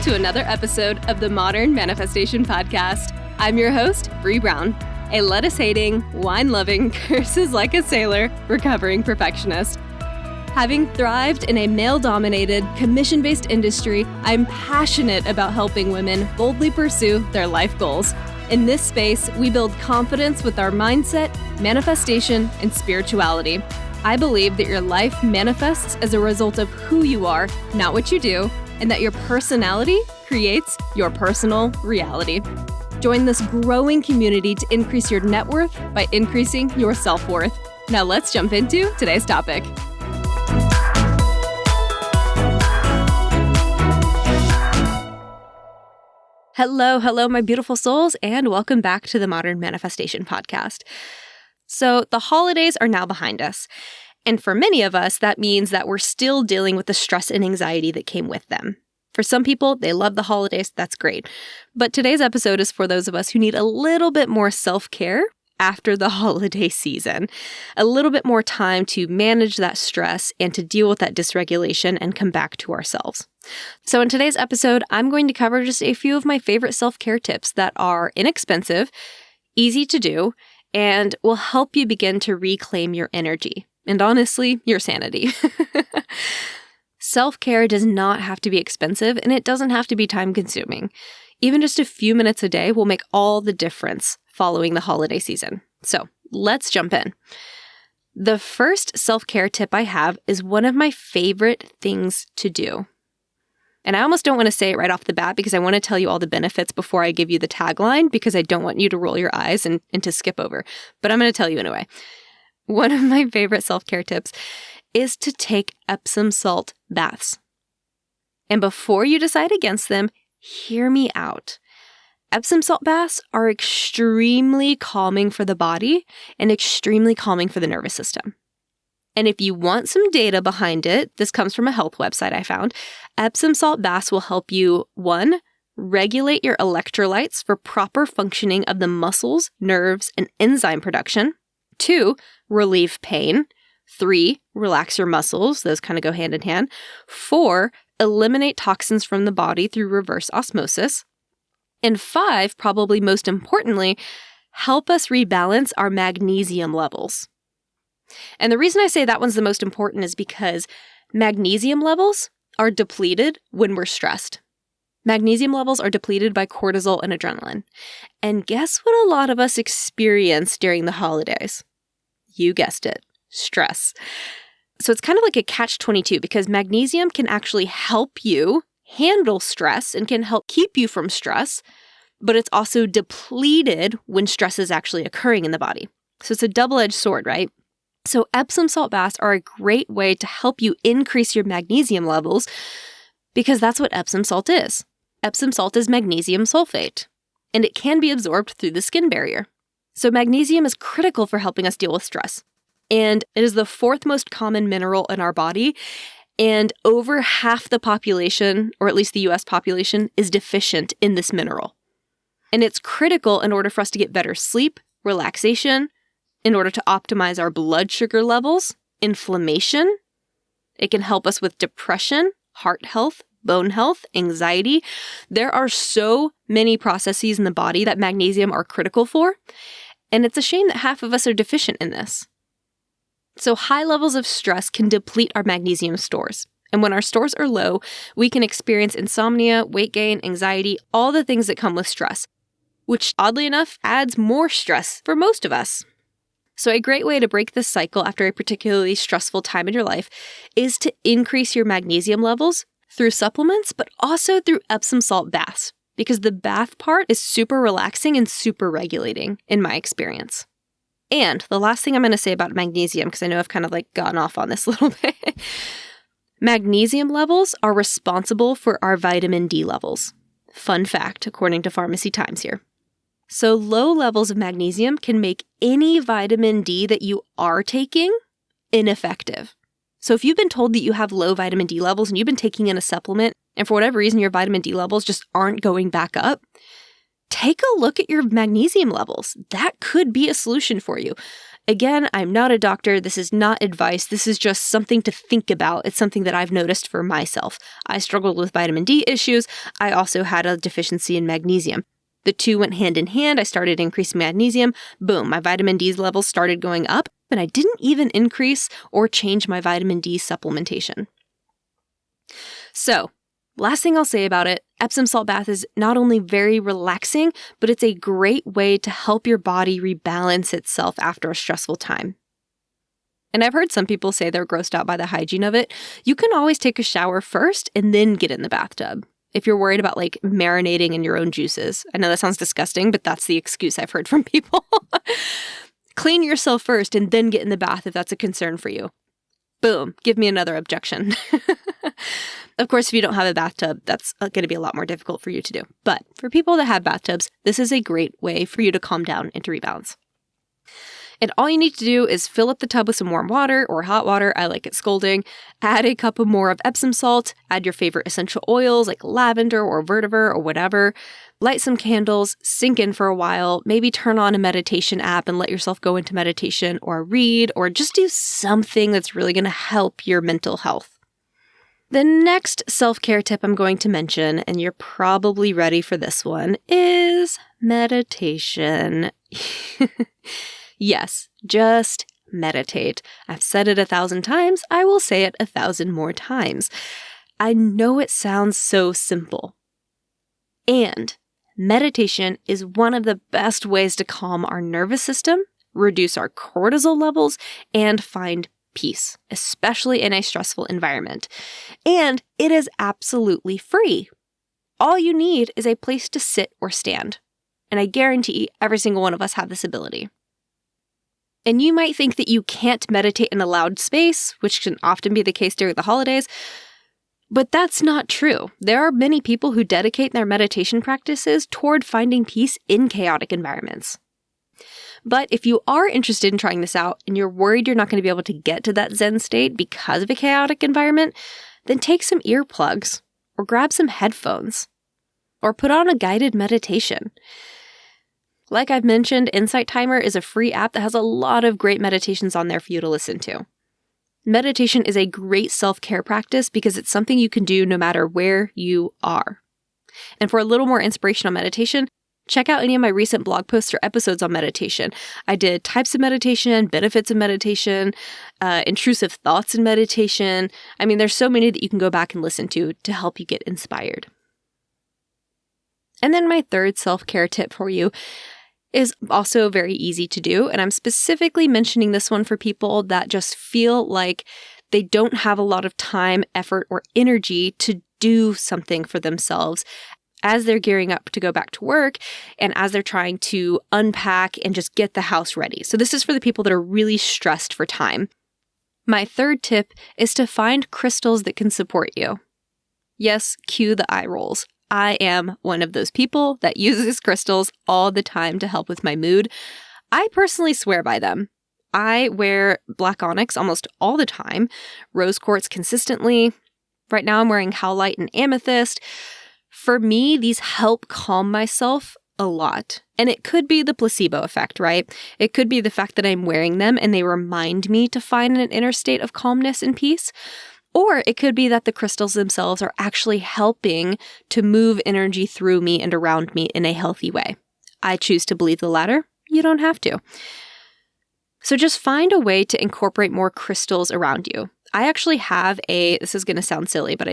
to another episode of the Modern Manifestation Podcast. I'm your host, Bree Brown, a lettuce-hating, wine-loving, curses like a sailor, recovering perfectionist. Having thrived in a male-dominated, commission-based industry, I'm passionate about helping women boldly pursue their life goals. In this space, we build confidence with our mindset, manifestation, and spirituality. I believe that your life manifests as a result of who you are, not what you do, and that your personality creates your personal reality. Join this growing community to increase your net worth by increasing your self-worth. Now let's jump into today's topic. Hello, my beautiful souls, and welcome back to the Modern Manifestation Podcast. So the holidays are now behind us. And for many of us, that means that we're still dealing with the stress and anxiety that came with them. For some people, they love the holidays. That's great. But today's episode is for those of us who need a little bit more self-care after the holiday season, a little bit more time to manage that stress and to deal with that dysregulation and come back to ourselves. So in today's episode, I'm going to cover just a few of my favorite self-care tips that are inexpensive, easy to do, and will help you begin to reclaim your energy. And honestly, your sanity. Self-care does not have to be expensive, and it doesn't have to be time-consuming. Even just a few minutes a day will make all the difference following the holiday season. So let's jump in. The first self-care tip I have is one of my favorite things to do. And I almost don't want to say it right off the bat because I want to tell you all the benefits before I give you the tagline because I don't want you to roll your eyes and to skip over. But I'm going to tell you anyway. One of my favorite self-care tips is to take Epsom salt baths. And before you decide against them, hear me out. Epsom salt baths are extremely calming for the body and extremely calming for the nervous system. And if you want some data behind it, this comes from a health website I found, Epsom salt baths will help you, 1, regulate your electrolytes for proper functioning of the muscles, nerves, and enzyme production. 2, relieve pain. 3, relax your muscles. Those kind of go hand in hand. 4, eliminate toxins from the body through reverse osmosis. And 5, probably most importantly, help us rebalance our magnesium levels. And the reason I say that one's the most important is because magnesium levels are depleted when we're stressed. Magnesium levels are depleted by cortisol and adrenaline. And guess what a lot of us experience during the holidays? You guessed it, stress. So it's kind of like a catch-22 because magnesium can actually help you handle stress and can help keep you from stress, but it's also depleted when stress is actually occurring in the body. So it's a double-edged sword, right? So Epsom salt baths are a great way to help you increase your magnesium levels because that's what Epsom salt is. Epsom salt is magnesium sulfate, and it can be absorbed through the skin barrier. So magnesium is critical for helping us deal with stress. And it is the 4th most common mineral in our body, and over half the population, or at least the US population, is deficient in this mineral. And it's critical in order for us to get better sleep, relaxation, in order to optimize our blood sugar levels, inflammation. It can help us with depression, heart health, bone health, anxiety. There are so many processes in the body that magnesium are critical for, and it's a shame that half of us are deficient in this. So high levels of stress can deplete our magnesium stores. And when our stores are low, we can experience insomnia, weight gain, anxiety, all the things that come with stress, which oddly enough adds more stress for most of us. So a great way to break this cycle after a particularly stressful time in your life is to increase your magnesium levels through supplements, but also through Epsom salt baths, because the bath part is super relaxing and super regulating in my experience. And the last thing I'm going to say about magnesium, because I know I've kind of gotten off on this a little bit, magnesium levels are responsible for our vitamin D levels. Fun fact, according to Pharmacy Times here. So low levels of magnesium can make any vitamin D that you are taking ineffective. So if you've been told that you have low vitamin D levels and you've been taking in a supplement, and for whatever reason your vitamin D levels just aren't going back up, take a look at your magnesium levels. That could be a solution for you. Again, I'm not a doctor. This is not advice. This is just something to think about. It's something that I've noticed for myself. I struggled with vitamin D issues. I also had a deficiency in magnesium. The two went hand in hand. I started increasing magnesium. Boom, my vitamin D levels started going up, and I didn't even increase or change my vitamin D supplementation. So, last thing I'll say about it, Epsom salt bath is not only very relaxing, but it's a great way to help your body rebalance itself after a stressful time. And I've heard some people say they're grossed out by the hygiene of it. You can always take a shower first and then get in the bathtub if you're worried about like marinating in your own juices. I know that sounds disgusting, but that's the excuse I've heard from people. Clean yourself first and then get in the bath if that's a concern for you. Boom, give me another objection. Of course, if you don't have a bathtub, that's going to be a lot more difficult for you to do. But for people that have bathtubs, this is a great way for you to calm down and to rebalance. And all you need to do is fill up the tub with some warm water or hot water. I like it scalding. Add a cup or more of Epsom salt. Add your favorite essential oils like lavender or vetiver or whatever. Light some candles, sink in for a while, maybe turn on a meditation app and let yourself go into meditation or read or just do something that's really going to help your mental health. The next self-care tip I'm going to mention, and you're probably ready for this one, is meditation. Yes, just meditate. I've said it 1,000 times. I will say it 1,000 more times. I know it sounds so simple. And meditation is one of the best ways to calm our nervous system, reduce our cortisol levels, and find peace, especially in a stressful environment. And it is absolutely free. All you need is a place to sit or stand. And I guarantee every single one of us have this ability. And you might think that you can't meditate in a loud space, which can often be the case during the holidays, but that's not true. There are many people who dedicate their meditation practices toward finding peace in chaotic environments. But if you are interested in trying this out and you're worried you're not going to be able to get to that Zen state because of a chaotic environment, then take some earplugs or grab some headphones or put on a guided meditation. Like I've mentioned, Insight Timer is a free app that has a lot of great meditations on there for you to listen to. Meditation is a great self-care practice because it's something you can do no matter where you are. And for a little more inspiration on meditation, check out any of my recent blog posts or episodes on meditation. I did types of meditation, benefits of meditation, intrusive thoughts in meditation. I mean, there's so many that you can go back and listen to help you get inspired. And then my third self-care tip for you is also very easy to do. And I'm specifically mentioning this one for people that just feel like they don't have a lot of time, effort, or energy to do something for themselves as they're gearing up to go back to work and as they're trying to unpack and just get the house ready. So this is for the people that are really stressed for time. My third tip is to find crystals that can support you. Yes, cue the eye rolls. I am one of those people that uses crystals all the time to help with my mood. I personally swear by them. I wear black onyx almost all the time, rose quartz consistently. Right now I'm wearing howlite and amethyst. For me, these help calm myself a lot. And it could be the placebo effect, right? It could be the fact that I'm wearing them and they remind me to find an inner state of calmness and peace. Or it could be that the crystals themselves are actually helping to move energy through me and around me in a healthy way. I choose to believe the latter. You don't have to. So just find a way to incorporate more crystals around you. I actually have this is going to sound silly, but I